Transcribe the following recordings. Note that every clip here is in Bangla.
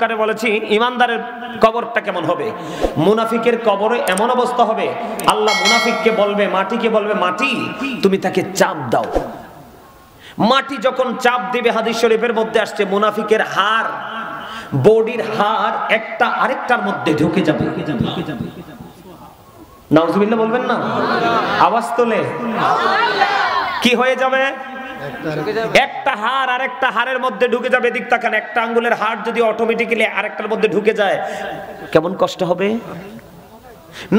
কারে বলেছি ইমানদারের কবরটা কেমন হবে। মুনাফিকের কবরে এমন অবস্থা হবে, আল্লাহ মুনাফিককে বলবে, মাটিকে বলবে, মাটি তুমি তাকে চাপ দাও। মাটি যখন চাপ দিবে, হাদিস শরীফের মধ্যে আসছে, মুনাফিকের হাড়, বডির হাড় একটা আরেকটার মধ্যে ঢুকে যাবে। নাউজুবিল্লাহ বলবেন না, আওয়াজ তোলে। কি হয়ে যাবে? একটা হাড় আরেকটা হাড়ের মধ্যে ঢুকে যাবে। এদিক তাকান, একটা আঙ্গুলের হাড় যদি অটোমেটিক্যালি আরেকটার মধ্যে ঢুকে যায় কেমন কষ্ট হবে।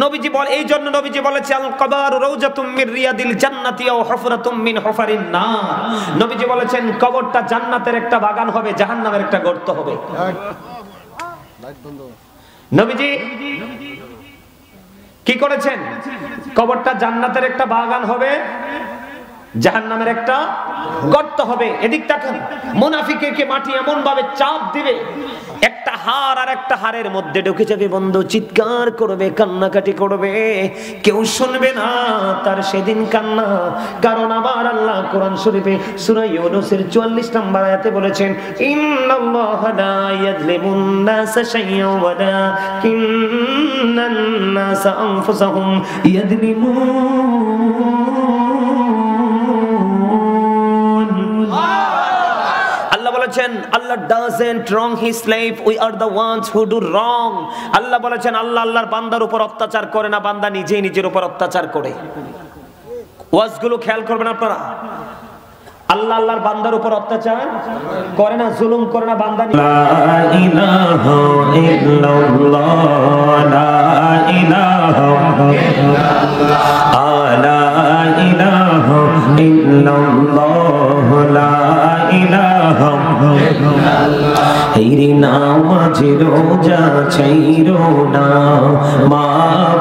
নবীজি বল, এই জন্য নবীজি বলেছে আল কবরু রাউজাতুম মির রিয়াদিল জান্নাতি আও হুফরাতুম মিন হুফারিন নার। নবীজি বলেছেন কবরটা জান্নাতের একটা বাগান হবে, জাহান্নামের একটা গর্ত হবে। নবীজি কি করেছেন? কবরটা জান্নাতের একটা বাগান হবে, জাহান্নামের একটা গর্ত হবে। এদিক তাকান, মুনাফিককে মাটি এমন ভাবে চাপ দিবে, একটা হাড় আর একটা হাড়ের মধ্যে ঢুকে যাবে। বন্ধু চিৎকার করবে, কান্নাকাটি করবে, কেউ শুনবে না তার সেদিন কান্না। কারণ আবার আল্লাহ কোরআন শরীফে সূরা ইউনূসের ৪৪ নম্বর আয়াতে বলেছেন, ইন্নাল্লাহা লা ইয়াযলিমুন নাসা শাইয়্যান ওয়ালাকিন্নান নাসা আনফুসাহুম ইয়াযলিমুন। Allah doesn't wrong his slave, we are the ones who do wrong. আল্লাহ বলেছেন আল্লাহ আল্লাহর বান্দার উপর অত্যাচার করে না, বান্দা নিজেই নিজের উপর অত্যাচার করে। ওয়াজগুলো খেয়াল করবেন আপনারা, আল্লাহ আল্লাহর বান্দার উপর অত্যাচার করে না, জুলুম করে না। বান্দা লা ইলাহা ইল্লাল্লাহ, লা ইলাহা ইল্লাল্লাহ, লা ইলাহা ইল্লাল্লাহ, লা ইলাহা ইল্লাল্লাহ। হেরি নামাজ রোজা ছাইরো না, মা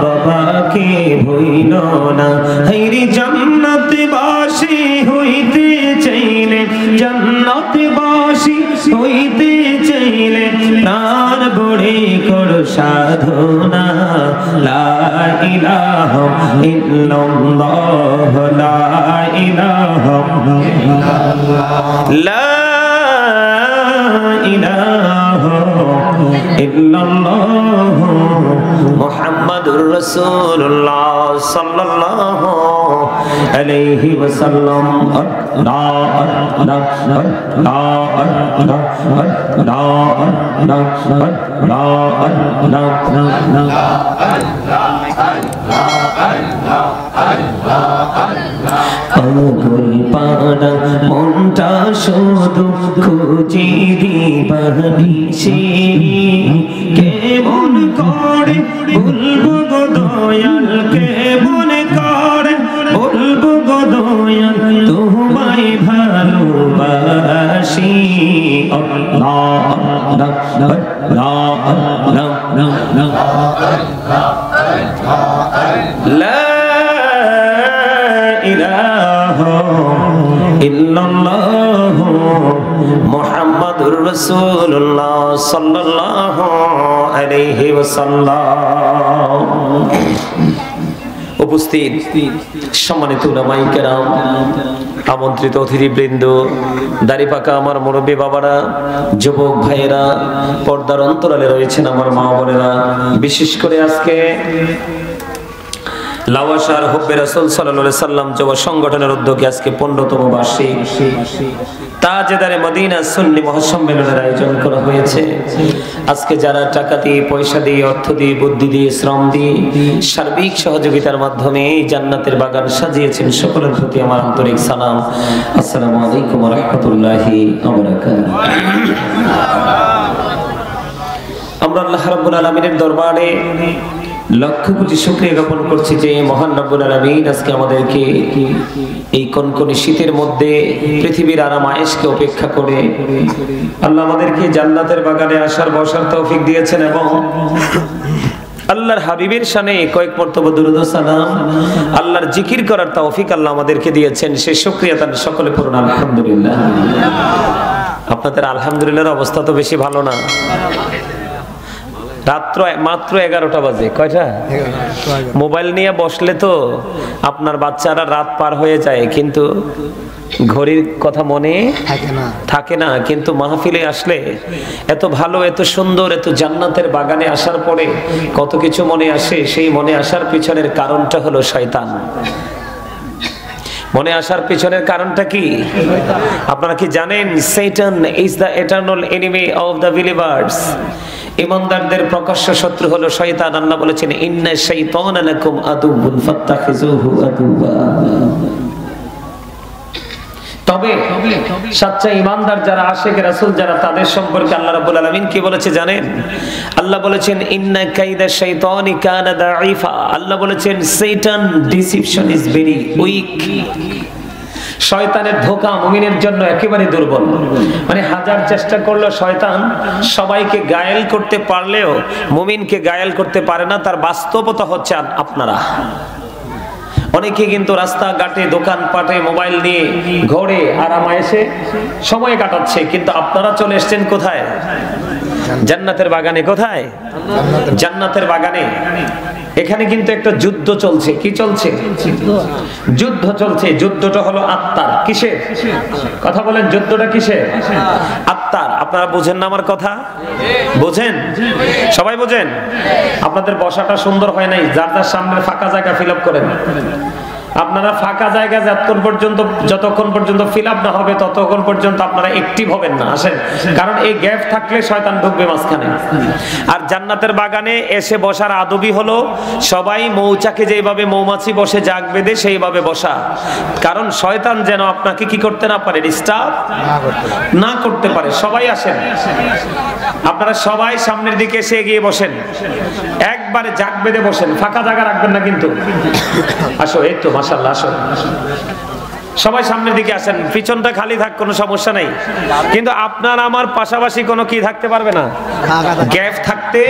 বাবাকে ভুইলো না। হেরি জান্নাতবাসী হইতে চাইলে, জান্নাতবাসী হইতে চাইলে প্রাণ ভরে করো সাধনা। লা ইলাহা ইল্লাল্লাহ, লা ইলাহা ইল্লাল্লাহ, লা ইলাহা ইল্লাল্লাহ মুহাম্মাদুর রাসূলুল্লাহ সাল্লাল্লাহু আলাইহি ওয়াসাল্লাম। আগুন পানা মনটা শুধু খুঁজে দিবানিসে, কেমন করে বলবো গো দয়াল, কেমন করে বলবো গো দয়াল, তোমায় ভালোবাসি। আল্লাহ আল্লাহ আল্লাহ আল্লাহ লা ইলাহা ইল্লাল্লাহ মুহাম্মাদুর রাসূলুল্লাহ সাল্লাল্লাহু আলাইহি ওয়াসাল্লাম। উপস্থিত সম্মানিত উলামায়ে কেরাম, আমন্ত্রিত অতিথিবৃন্দ, দাড়ি পাকা আমার মুরব্বী বাবারা, যুবক ভাইয়েরা, পর্দার অন্তরালে রয়েছেন আমার মা বোনেরা, বিশেষ করে আজকে লাওয়াসার হুব্বে রাসূল সাল্লাল্লাহু আলাইহি সাল্লাম যুব সংগঠনের উদ্যোগে আজকে 15তম বার্ষিক তাজেদারে মদিনা সুন্নি মহাসম্মেলনের আয়োজন করা হয়েছে। আজকে যারা টাকা দিয়ে, পয়সা দিয়ে, অর্থ দিয়ে, বুদ্ধি দিয়ে, শ্রম দিয়ে, সার্বিক সহযোগিতার মাধ্যমে এই জান্নাতের বাগান সাজিয়েছেন, সকলের প্রতি আমার আন্তরিক সালাম। আসসালামু আলাইকুম ওয়া রাহমাতুল্লাহি ওয়া বারাকাতুহু। আমরা আল্লাহ রাব্বুল আলামিনের দরবারে লক্ষ কোটি শুকরিয়া জ্ঞাপন করছি যে মহান রব্বুল আলামিন আজকে আমাদেরকে এই কনকনে শীতের মধ্যে পৃথিবীর আরাম আয়েশকে উপেক্ষা করে আল্লাহ আমাদেরকে জান্নাতের বাগানে আসার বসার তৌফিক দিয়েছেন এবং আল্লাহর হাবিবের শানে কয়েক মর্তবা দুরূদ ও সালাম, আল্লাহর জিকির করার তৌফিক আল্লাহ আমাদেরকে দিয়েছেন। সেই শুকরিয়া তার সকলে পড়ুন আলহামদুলিল্লাহ। আপনাদের আলহামদুলিল্লাহর অবস্থা তো বেশি ভালো না। রাত্র মাত্র 11টা বাজে। কয়টা? মোবাইল নিয়ে বসলে তো আপনার বাচ্চারা রাত পার হয়ে যায়, কিন্তু ঘড়ির কথা মনে থাকে না। কিন্তু মাহফিলে আসলে এত ভালো, এত সুন্দর, এত জান্নাতের বাগানে আসার পরে কত কিছু মনে আসে। সেই মনে আসার পিছনের কারণটা হলো শয়তান। মনে আসার পিছনের কারণটা কি আপনারা কি জানেন? Satan is the eternal enemy of the believers. ঈমানদারদের প্রকাশ্য শত্রু হলো শয়তান। আল্লাহ বলেছেন ইন্না শাইতানা লাকুম আদুউন ফাত্তাখিযুহু আদুওয়া। তবে সচ্চা ঈমানদার যারা, আশিক রাসূল যারা, তাদের সম্পর্কে আল্লাহ রাব্বুল আলামিন কি বলেছে জানেন? আল্লাহ বলেছেন ইন্না কাইদা শাইতানি কানা দাঈফা। আল্লাহ বলেছেন শয়তান ডিসিপশন ইজ ভেরি উইক। শয়তানের ধোঁকা মুমিনের জন্য একেবারে দুর্বল। মানে হাজার চেষ্টা করলেও শয়তান সবাইকে গায়েল করতে পারলেও মুমিনকে গায়েল করতে পারে না। তার বাস্তবতা হচ্ছে আপনারা। অনেকে কিন্তু রাস্তাঘাটে, দোকানপাটে মোবাইল নিয়ে ঘরে আরামায়েশে সময় কাটাচ্ছে, কিন্তু আপনারা চলে এসেছেন কোথায়? জান্নাতের বাগানে। কোথায়? জান্নাতের বাগানে। এখানে কিন্তু একটা যুদ্ধ চলছে। কি চলছে? যুদ্ধ চলছে। যুদ্ধটা হলো আত্মার। কিসের কথা বলেন? যুদ্ধটা কিসের? আত্মার। আপনারা বুঝেন না আমার কথা? বুঝেন? সবাই বুঝেন? আপনাদের বসাটা সুন্দর হয় নাই। যার যার সামনের ফাঁকা জায়গা ফিল আপ করেন। আপনারা ফাঁকা জায়গা যতক্ষণ পর্যন্ত ফিল আপ না হবে ততক্ষণ পর্যন্ত আপনারা অ্যাক্টিভ হবেন না। আসেন, কারণ এই গ্যাপ থাকলে শয়তান ঢুকবে মাঝখানে। আর জান্নাতের বাগানে এসে বসার আদবই হলো সবাই মৌচাকে যেভাবে মৌমাছি বসে জাগ বেঁধে সেইভাবে বসা। কারণ শয়তান যেন আপনাকে কি করতে না পারে, ডিস্টার্ব না করতে পারে। সবাই আসেন, আপনারা সবাই সামনের দিকে এসে এগিয়ে বসেন, একবারে জাগ বেঁধে বসেন, ফাঁকা জায়গা রাখবেন না কিন্তু। আসো, এই তো মাশাআল্লাহ, আসো সবাই সামনের দিকে আসেন। পিছনটা খালি থাক, কোনো সমস্যা নাই, কিন্তু আপনার আমার পাশাপাশি কোনো কি থাকতে পারবে না, গ্যাপ থাকতে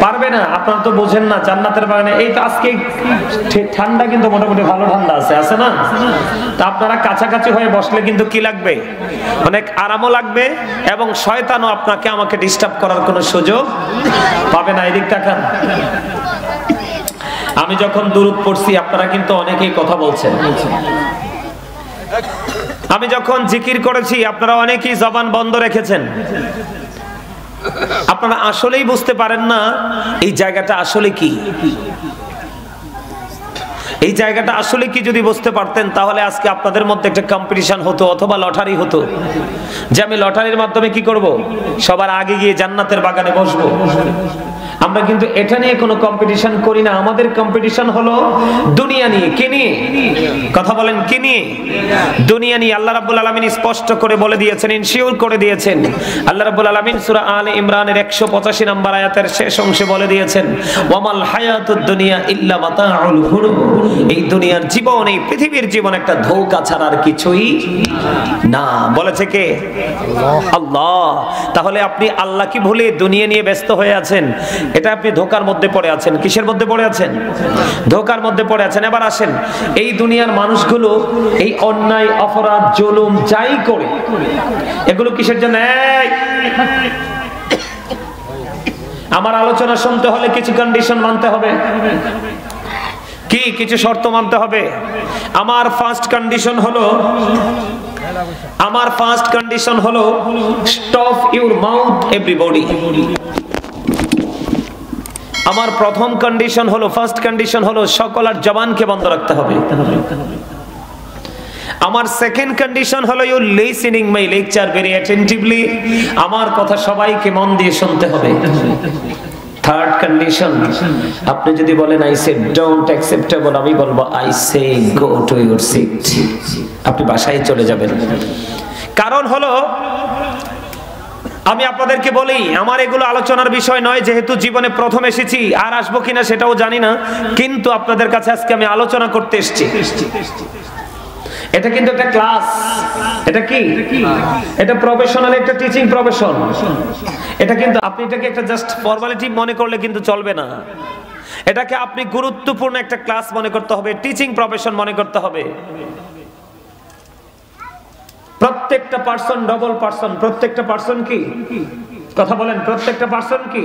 পারবে না। আপনারা তো বোঝেন না জান্নাতের বাগানে। এই তো আজকে ঠান্ডা কিন্তু মোটামুটি ভালো ঠান্ডা আছে না? তা আপনারা কাছাকাছি হয়ে বসলে কিন্তু কি লাগবে, অনেক আরামও লাগবে, এবং শয়তানও আপনাকে আমাকে ডিস্টার্ব করার কোনো সুযোগ পাবে না। এদিক তাকান। আমি যখন দুরূদ পড়ছি আপনারা কিন্তু অনেকেই কথা বলছেন। আমি যখন জিকির করেছি আপনারা অনেকেই জবান বন্ধ রেখেছেন। আপনারা আসলেই বুঝতে পারেন না এই জায়গাটা আসলে কি। এই জায়গাটা আসলে কি যদি বুঝতে পারতেন তাহলে আজকে আপনাদের মধ্যে একটা কম্পিটিশন হতো, অথবা লটারি হতো, যে আমি লটারির মাধ্যমে কি করব, সবার আগে গিয়ে জান্নাতের বাগানে বসবো। আমরা কিন্তু এটা নিয়ে কোনো কম্পিটিশন করি না। আমাদের কম্পিটিশন হলো দুনিয়া নিয়ে। কি নিয়ে? কথা বলেন, কি নিয়ে? দুনিয়া নিয়ে। আল্লাহ রাব্বুল আলামিন স্পষ্ট করে বলে দিয়েছেন, ইনশিওর করে দিয়েছেন। আল্লাহ রাব্বুল আলামিন সূরা আলে ইমরানের 185 নম্বর আয়াতের শেষ অংশে বলে দিয়েছেন, ওয়ামাল হায়াতুদ দুনিয়া ইল্লা মাতাউল গুরুর। এই দুনিয়ার জীবন, এই পৃথিবীর জীবন একটা ধোঁকা ছাড়া আর কিছুই না। বলেছে কে? আল্লাহ। তাহলে আপনি আল্লাহ কি ভুলে দুনিয়া নিয়ে ব্যস্ত হয়ে আছেন? এটা আপনি ধোকার মধ্যে পড়ে আছেন। কিসের মধ্যে পড়ে আছেন? ধোকার মধ্যে পড়ে আছেন। এবার আসেন, এই দুনিয়ার মানুষগুলো এই অন্যায়, অপরাধ, জুলুম যাই করে, এগুলো কিসের জন্য? আমার আলোচনা শুনতে হলে কিছু কন্ডিশন মানতে হবে। কি? কিছু শর্ত মানতে হবে। আমার ফার্স্ট কন্ডিশন হলো স্টপ ইউর মাউথ এভরিবডি। আমার প্রথম কন্ডিশন হলো, ফার্স্ট কন্ডিশন হলো সকলের জবানকে বন্ধ রাখতে হবে। আমার সেকেন্ড কন্ডিশন হলো you listening my lecture very attentively. আমার কথা সবাইকে মন দিয়ে শুনতে হবে। থার্ড কন্ডিশন, আপনি যদি বলেন আই সে ডোন্ট অ্যাকসেপ্টেবল, আমি বলবো I say go to your seat. আপনি বাসায় চলে যাবেন। কারণ হলো, আমি আপনাদেরকে বলি, আমার এগুলো আলোচনার বিষয় নয়, যেহেতু জীবনে প্রথম এসেছি, আর আসবো কিনা সেটাও জানি না, কিন্তু আপনাদের কাছে আজকে আমি আলোচনা করতে এসেছি। এটা কিন্তু একটা ক্লাস। এটা কি? এটা প্রফেশনাল, একটা টিচিং প্রফেশন। এটা কিন্তু আপনি এটাকে একটা জাস্ট ফর্মালিটি মনে করলে কিন্তু চলবে না। এটাকে আপনি গুরুত্বপূর্ণ একটা ক্লাস মনে করতে হবে, টিচিং প্রফেশন মনে করতে হবে। প্রত্যেকটা পার্সন ডবল পার্সন। প্রত্যেকটা পার্সন কি? কথা বলেন, প্রত্যেকটা পার্সন কি?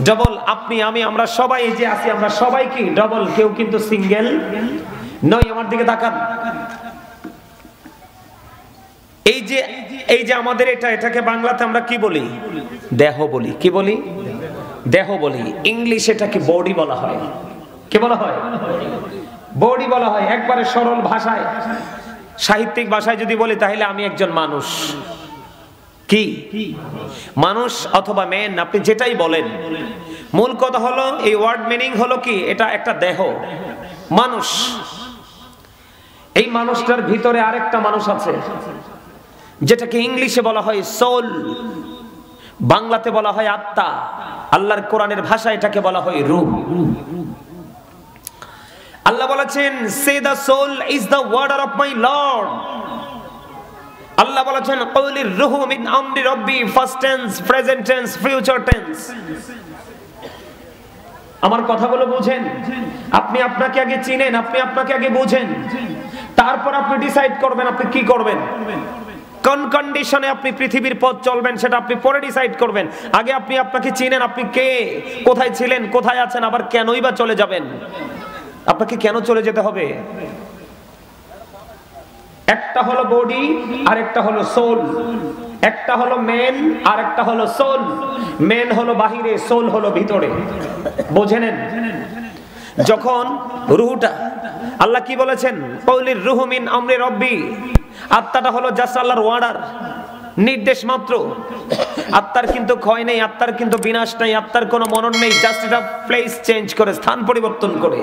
ডবল। আপনি আমি আমরা সবাই এই যে আছি, আমরা সবাই কি ডবল, কেউ কিন্তু সিঙ্গেল নয়। আমার দিকে তাকান। এই যে আমাদের এটাকে বাংলাতে আমরা কি বলি? দেহ বলি। কি বলি? দেহ বলি। ইংলিশে এটাকে বডি বলা হয়। কি বলা হয়? বডি বলা হয়। একবারে সরল ভাষায়, সাহিত্যিক ভাষায় যদি বলি তাহলে আমি একজন মানুষ। কি মানুষ অথবা মেন, আপনি যেটাই বলেন, মূল কথা হলো এই ওয়ার্ড মিনিং হলো কি, এটা একটা দেহ, মানুষ। এই মানুষটার ভিতরে আরেকটা মানুষ আছে, যেটাকে ইংলিশে বলা হয় সোল, বাংলাতে বলা হয় আত্মা, আল্লাহর কোরআনের ভাষায় এটাকে বলা হয় রূহ। আল্লাহ বলেছেন, say the soul is the warder of my lord. Allah বলেছেন, কওলির রূহু মিন আমরি রব্বি, first tense, present tense, future tense. আমার কথাগুলো বুঝেন। আপনি আপনাকে আগে চিনেন, আপনি আপনাকে আগে বুঝেন, তারপর আপনি ডিসাইড করবেন আপনি কি করবেন, কোন কন্ডিশনে আপনি পৃথিবীর পথ চলবেন সেটা আপনি পরে ডিসাইড করবেন। আগে আপনি আপনাকে চিনেন, আপনি কে, কোথায় ছিলেন, কোথায় আছেন, আবার কেনই বা চলে যাবেন। আপনাকে কেন চলে যেতে হবে? একটা হলো বডি আর একটা হলো সোল। একটা হলো মেন আর একটা হলো সোল। মেন হলো বাহিরে, সোল হলো ভিতরে। বুঝে নেন। যখন রূহটা, আল্লাহ কি বলেছেন, কওলির রূহু মিন আমরি রব্বি, আত্মাটা হলো জাস্ট আল্লাহর ওয়ার্ডার, নির্দেশ মাত্র। আত্মার কিন্তু ক্ষয় নেই, আত্মার কিন্তু বিনাশ নেই, আত্মার কোনো মনন নেই, জাস্ট এটা প্লেস চেঞ্জ করে, স্থান পরিবর্তন করে।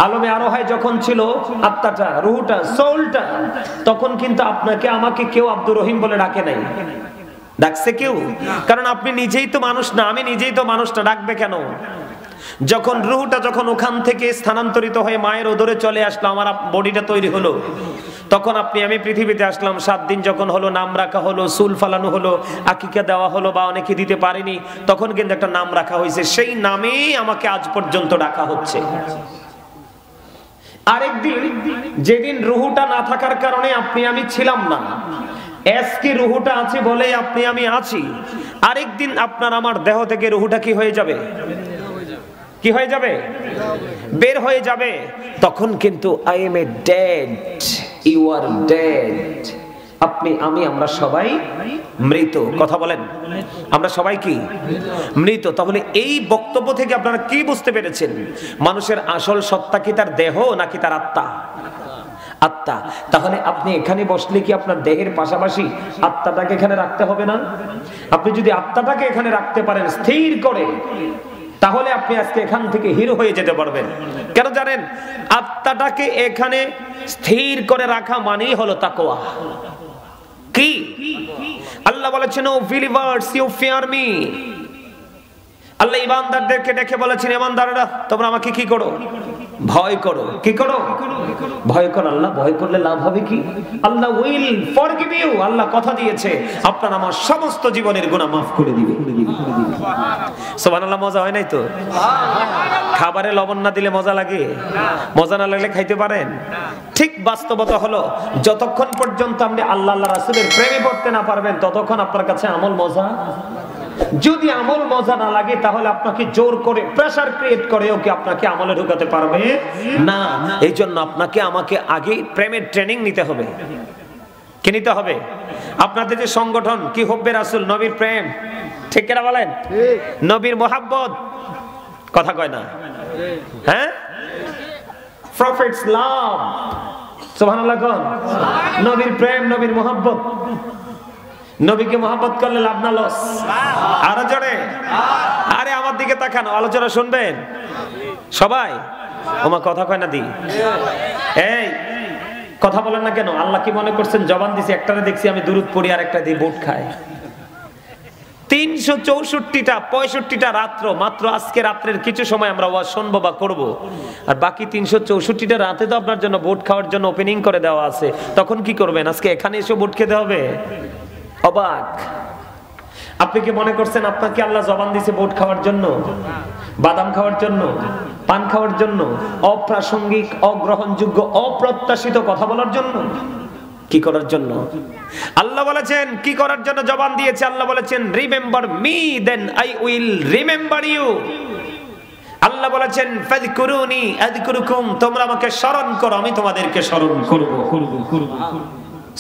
আলমে আরোহায় যখন ছিল আত্মাটা, রূহটা, সোলটা, তখন কিন্তু আপনাকে আমাকে কেউ আব্দুর রহিম বলে ডাকে নাই। ডাকছে কেউ? কারণ আপনি নিজেই তো মানুষ না, আমি নিজেই তো মানুষ না, ডাকবে কেন? যখন রূহটা যখন ওখান থেকে স্থানান্তরিত হয়ে মায়ের উদরে চলে আসলো, আমার বডিটা তৈরি হলো, তখন আপনি আমি পৃথিবীতে আসলাম। 7 দিন যখন হলো, নাম রাখা হলো, চুল ফালানো হলো, আকিকা দেওয়া হলো, বা অনেকে দিতে পারেনি, তখন কিন্তু একটা নাম রাখা হয়েছে, সেই নামেই আমাকে আজ পর্যন্ত ডাকা হচ্ছে। আরেকদিন যেদিন রূহটা না থাকার কারণে আপনি আমি ছিলাম না, আজকে রূহটা আছে বলে আপনি আমি আছি। আরেকদিন আপনার আমার দেহ থেকে রূহটা কি হয়ে যাবে? কি হয়ে যাবে? বের হয়ে যাবে। তখন কিন্তু I am a dead, you are dead. আপনি আমি আমরা সবাই মৃত। কথা বলেন, আমরা সবাই কি মৃত। তাহলে এই বক্তব্য থেকে আপনারা কি বুঝতে পেরেছেন? মানুষের আসল সত্তা কি তার দেহ নাকি তার আত্মা? আত্মা। তাহলে আপনি এখানে বসলে কি আপনার দেহের পাশাপাশি আত্মাটাকে এখানে রাখতে হবে না? আপনি যদি আত্মাটাকে এখানে রাখতে পারেন স্থির করে, তাহলে আপনি আজকে এখান থেকে হিরো হয়ে যেতে পারবেন। কেন জানেন? আত্মাটাকে এখানে স্থির করে রাখা মানেই হলো তাকওয়া। কি আল্লাহ বলেছেন, O believers you fear me. Allah ঈমানদারদেরকে ডেকে বলেছেন, ঈমানদাররা তোমরা আমাকে কি করো? ভয় করো। কি করো? ভয় করো। আল্লাহ ভয় করলে লাভ হবে কি? আল্লাহ উইল ফরগিভ ইউ। আল্লাহ কথা দিয়েছে আপনার আমার সমস্ত জীবনের গুনাহ মাফ করে দিবে। সুবহানাল্লাহ। মজা হয় নাই তো? খাবারে লবণ না দিলে মজা লাগে? মজা না লাগলে খাইতে পারেন? ঠিক বাস্তবতা হলো, যতক্ষণ পর্যন্ত আপনি আল্লাহ আল্লাহ রাসূলের প্রেমে পড়তে না পারবেন, ততক্ষণ আপনার কাছে আমল মজা। যদি আমল মজা না লাগে, তাহলে আপনাকে জোর করে প্রেসার ক্রিয়েট করে ওকে আপনাকে আমলে ঢুকাতে পারবে না। এই জন্য আপনাকে আমাকে আগে প্রেমের ট্রেনিং নিতে হবে। কি নিতে হবে? আপনাদের যে সংগঠন কি হুব্বে রাসূল, নবীর প্রেম, ঠিক কিনা বলেন? নবীর মোহাব্বত, কথা কয় না? হ্যাঁ, প্রফেটস লাভ। সুবহানাল্লাহ। কোন নবীর প্রেম, নবীর মোহাব্বত। নবীকে মোহাব্বত করলে লাভ না লস? আরো জোরে। আরে আমার দিকে তাকান, আলোচনা শুনবেন সবাই। ওমা কথা কয় না দি, এই কথা বলেন না কেন? আল্লাহ কি মনে করছেন জবান দিছি একটারে দেখছি আমি দুরূদ পড়ি আর একটা দিয়ে বুট খাই? 364টা 65টা রাত্র, মাত্র আজকে রাত্রের কিছু সময় আমরা ওয়াজ শুনবো বা করব, আর বাকি 364টা রাতে তো আপনার জন্য বুট খাওয়ার জন্য ওপেনিং করে দেওয়া আছে। তখন কি করবেন? আজকে এখানে এসে বুট খেতে হবে? অবাক। আপনি কি মনে করছেন আপনাকে আল্লাহ জবান দিয়েছে বুট খাওয়ার জন্য, বাদাম খাওয়ার জন্য, পান খাওয়ার জন্য, অপ্রাসঙ্গিক, অগ্রহণযোগ্য, অপ্রত্যাশিত কথা বলার জন্য? কি করার জন্য? আল্লাহ বলেছেন কি করার জন্য জবান দিয়েছে? আল্লাহ বলেছেন remember me then I will remember you. Allah বলেছেন ফাযকুরুনি আযকুরুকুম, তোমরা আমাকে স্মরণ করো আমি তোমাদেরকে স্মরণ করব।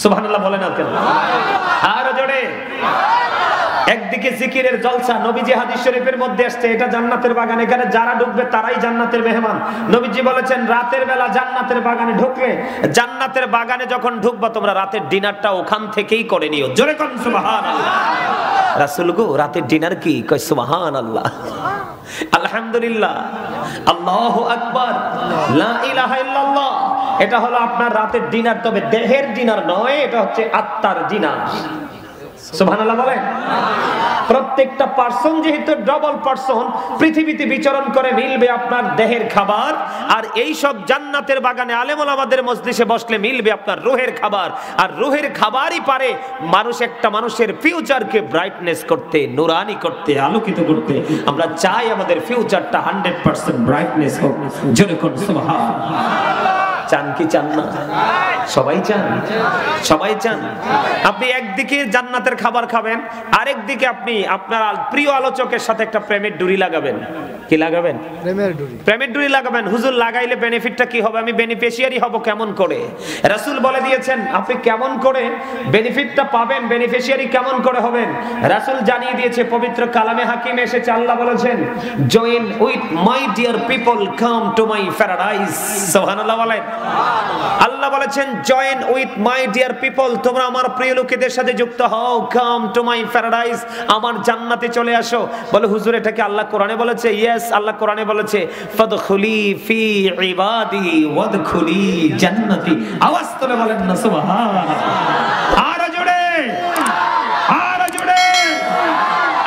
সুবহানাল্লাহ বলেন না কেন? আর জোরে। একদিকে জিকিরের জলসা, নবীজি হাদিস শরীফের মধ্যে আসছে এটা জান্নাতের বাগান, এখানে যারা ঢুকবে তারাই জান্নাতের মেহমান। নবীজি বলেছেন রাতের বেলা জান্নাতের বাগানে ঢুকলে, জান্নাতের বাগানে যখন ঢুকবা তোমরা রাতের ডিনারটা ওখান থেকেই করে নিও। জোরে কোন সুবহানাল্লাহ। রাসূল গো রাতের ডিনার কি? কয় সুবহানাল্লাহ, আলহামদুলিল্লাহ, আল্লাহু আকবার, লা ইলাহা ইল্লাল্লাহ। এটা হলো আপনার রাতের ডিনার, তবে দেহের ডিনার নয়, এটা হচ্ছে আত্মার ডিনার। সুবহানাল্লাহ বলেন। প্রত্যেকটা পার্সন যেহেতু ডবল পার্সন, পৃথিবীতে বিচরণ করে মিলবে আপনার দেহের খাবার, আর এই সব জান্নাতের বাগানে আলেম ওলামাদের মজলিসে বসলে মিলবে আপনার রূহের খাবার। আর রূহের খাবারই পারে একটা মানুষের ফিউচারকে ব্রাইটনেস করতে, নুরানি করতে, আলোকিত করতে। আমরা চাই আমাদের ফিউচারটা 100% ব্রাইটনেস হোক। জোরে কোন সুবহানাল্লাহ। চান কি চান না? সবাই চান, সবাই চান। আপনি একদিকে জান্নাতের খাবার খাবেন, আরেকদিকে আপনি আপনার প্রিয় আলোচকের সাথে একটা প্রেমের ডুরি লাগাবেন। কি লাগাবেন? প্রেমের ডুরি লাগাবেন। হুজুর লাগাইলে বেনিফিটটা কি হবে? আমি বেনিফিশিয়ারি হব কেমন করে? রাসূল বলে দিয়েছেন আপনি কেমন করে বেনিফিটটা পাবেন, বেনিফিশিয়ারি কেমন করে হবেন। রাসূল জানিয়ে দিয়েছে, পবিত্র কালামে হাকিমে এসেছে, আল্লাহ বলেছেন join with my dear people come to my paradise. সুবহানাল্লাহ বলেন। আল্লাহ বলেছেন join with my dear people, তোমরা আমার প্রিয় লোকেদের সাথে যুক্ত হও। কাম টু মাই প্যারাডাইস, আমার জান্নাতে চলে আসো। বলে হুজুর এটা কি আল্লাহ কোরআনে বলেছে? ইয়েস, আল্লাহ কোরআনে বলেছে ফাদখুলি ফি ইবাদি ওয়াদখুলি জান্নাতি। আওয়াজ করে বলেন না সুবহানাল্লাহ। আর জোরে, আর জোরে।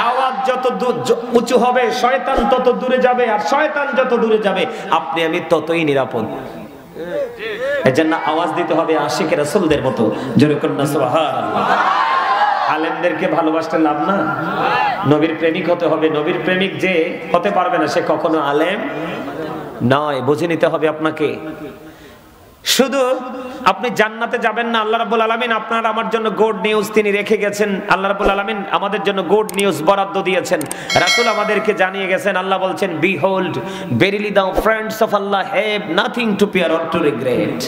আওয়াজ যত উঁচু হবে শয়তান তত দূরে যাবে, আর শয়তান যত দূরে যাবে আপনি আমি ততই নিরাপদ। এজন্য আওয়াজ দিতে হবে আশিকে রাসূলদের মতো। জোরে করুন না সুবহানাল্লাহ। আলেমদেরকে ভালোবাসতে লাভ না, নবীর প্রেমিক হতে হবে। নবীর প্রেমিক যে হতে পারবে না সে কখনো আলেম নয়। বুঝে নিতে হবে আপনাকে। শুধু আপনি জান্নাতে যাবেন না, আল্লাহ রাব্বুল আলামিন আপনার আমার জন্য গুড নিউজ তিনি রেখে গেছেন। আল্লাহ রাব্বুল আলামিন আমাদের জন্য গুড নিউজ বরাদ্দ দিয়েছেন। রাসূল আমাদেরকে জানিয়ে গেছেন, আল্লাহ বলছেন behold verily the friends of Allah have nothing to fear or to regret।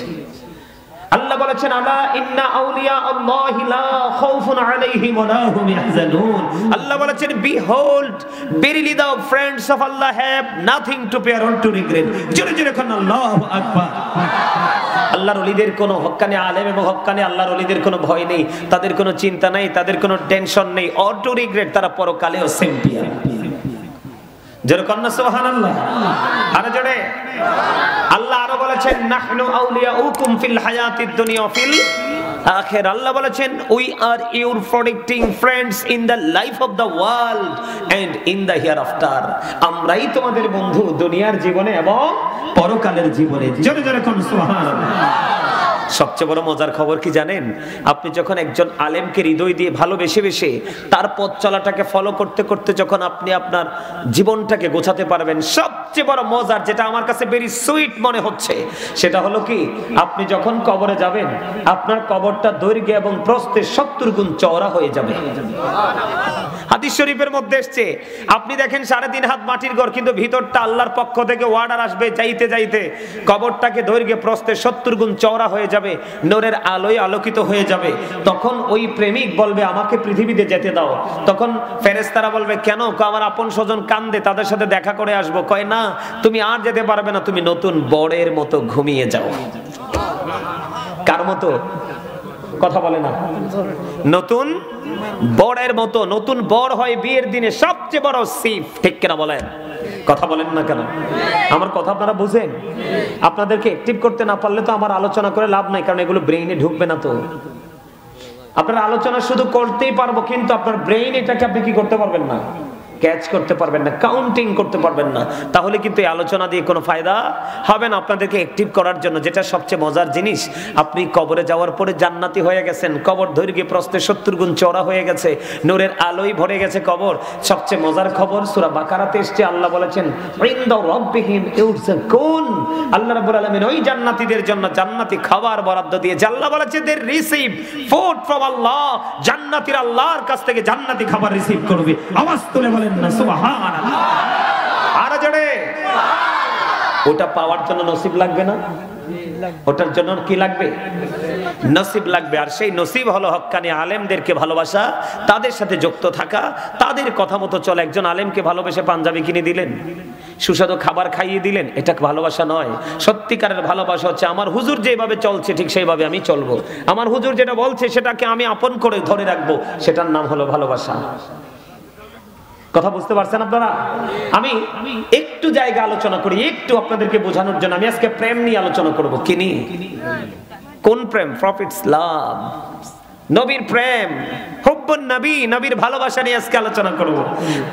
আল্লাহ বলেছেন আলা ইন্না আউলিয়া আল্লাহি লা খাউফুন আলাইহিম ওয়া লা হুম ইয়াহজানুন। আল্লাহ বলেছেন behold verily the friends of Allah have nothing to fear or to regret। জোরে জোরে কোন আল্লাহু আকবার। আল্লাহর ওলিদের কোনো হক্কানি আলেম এবং হক্কানি আল্লাহর ওলিদের কোনো ভয় নেই, তাদের কোনো চিন্তা নেই, তাদের কোনো টেনশন নেই। অর টু রিগ্রেট, তারা পরকালেও চ্যাম্পিয়ন। জোরে কোন সুবহানাল্লাহ। আর জোরে। আল্লাহ আরো বলেছেন নাহনু আউলিয়াউকুম ফিল হায়াতিদ দুনিয়া ফিল আখিরা। আল্লাহ বলেছেন we are your protecting friends in the life of the world and in the hereafter. আমরাই তোমাদের বন্ধু দুনিয়ার জীবনে এবং পরকালের জীবনে। জোরে জোরে কোন সুবহানাল্লাহ। সবচেয়ে বড় মজার খবর কি জানেন? আপনি যখন একজন আলেমকে হৃদয় দিয়ে ভালোবেসে বেসে তার পথ চলাটাকে ফলো করতে করতে যখন আপনি আপনার জীবনটাকে গোছাতে পারবেন, সবচেয়ে বড় মজার যেটা আমার কাছে ভেরি সুইট মনে হচ্ছে সেটা হলো কি, আপনি যখন কবরে যাবেন আপনার কবরটা দৈর্ঘ্য এবং প্রস্থে 70 গুণ চওড়া হয়ে যাবে। হাদিস শরীফের মধ্যে এসেছে, আপনি দেখেন 3.5 হাত মাটির ঘর, কিন্তু ভিতরটা আল্লাহর পক্ষ থেকে অর্ডার আসবে যাইতে যাইতে কবরটাকে দৈর্ঘ্যে প্রস্থে 70 গুণ চওড়া হয়ে যাবে, নূরের আলোয় আলোকিত হয়ে যাবে। তখন ওই প্রেমিক বলবে আমাকে পৃথিবীতে যেতে দাও। তখন ফেরেশতারা বলবে কেন? আমার আপন স্বজন কান্দে, তাদের সাথে দেখা করে আসবো। কয় না, তুমি আর যেতে পারবে না, তুমি নতুন বরের মতো ঘুমিয়ে যাও। কার মতো? কথা বলে না। নতুন বরের মতো। নতুন বর হয় বিয়ের দিনে সবচেয়ে বড় সিফ, ঠিক কিনা বলেন? কথা বলেন না কেন? আমার কথা আপনারা বুঝেন? আপনাদেরকে অ্যাক্টিভ করতে না পারলে তো আমার আলোচনা করে লাভ নাই, কারণ এগুলো ব্রেইনে ঢুকবে না। তো আপনার আলোচনা শুধু করতেই পারবো, কিন্তু আপনার ব্রেইন এটাকে আপনি কি করতে পারবেন না, ক্যাচ করতে পারবেন না, কাউন্টিং করতে পারবেন না, তাহলে কিন্তু এই আলোচনা দিয়ে কোনো ফায়দা হবে না। আপনাদেরকে অ্যাক্টিভ করার জন্য, যেটা সবচেয়ে মজার জিনিস, আপনি কবরে যাওয়ার পরে জান্নাতি হয়ে গেছেন, কবর দৈর্ঘ্যে প্রস্থে 70 গুণ চওড়া হয়ে গেছে, নূরের আলোয় ভরে গেছে কবর। সবচেয়ে মজার খবর সূরা বাকারাতে এসেছে, আল্লাহ বলেছেন ইনদা রাব্বিহিম ইউরযাকুন, আল্লাহ রাব্বুল আলামিন ওই জান্নাতীদের জন্য জান্নাতি খাবার বরাদ্দ দিয়েছে। আল্লাহ বলেছে দে রিসিভ ফুড ফ্রম আল্লাহ, জান্নাতীরা আল্লাহর কাছ থেকে জান্নাতি খাবার রিসিভ করবে। আওয়াজ তুলে বলেন না সুবহানাল্লাহ। আর জোরে। ওটা পাওয়ার জন্য নসিব লাগবে না? ওটার জন্য কি লাগবে? নসিব লাগবে। আর সেই নসিব হলো হক্কানি আলেমদেরকে ভালোবাসা, তাদের সাথে যুক্ত থাকা, তাদের কথা মতো চলে। একজন আলেমকে ভালোবেসে পাঞ্জাবি কিনে দিলেন, সুস্বাদু খাবার খাইয়ে দিলেন, এটা ভালোবাসা নয়। সত্যিকারের ভালোবাসা হচ্ছে আমার হুজুর যেভাবে চলছে ঠিক সেইভাবে আমি চলবো, আমার হুজুর যেটা বলছে সেটাকে আমি আপন করে ধরে রাখবো, সেটার নাম হলো ভালোবাসা। কথা বুঝতে পারছেন আপনারা? আমি একটু জায়গা আলোচনা করি, একটু আপনাদেরকে বোঝানোর জন্য। আমি আজকে প্রেম নিয়ে আলোচনা করব। কি নিয়ে? কোন প্রেম? প্রফিটস লাভ, নবীর প্রেম, হুব্বুন নবী, নবীর ভালোবাসা নিয়ে আজকে আলোচনা করব।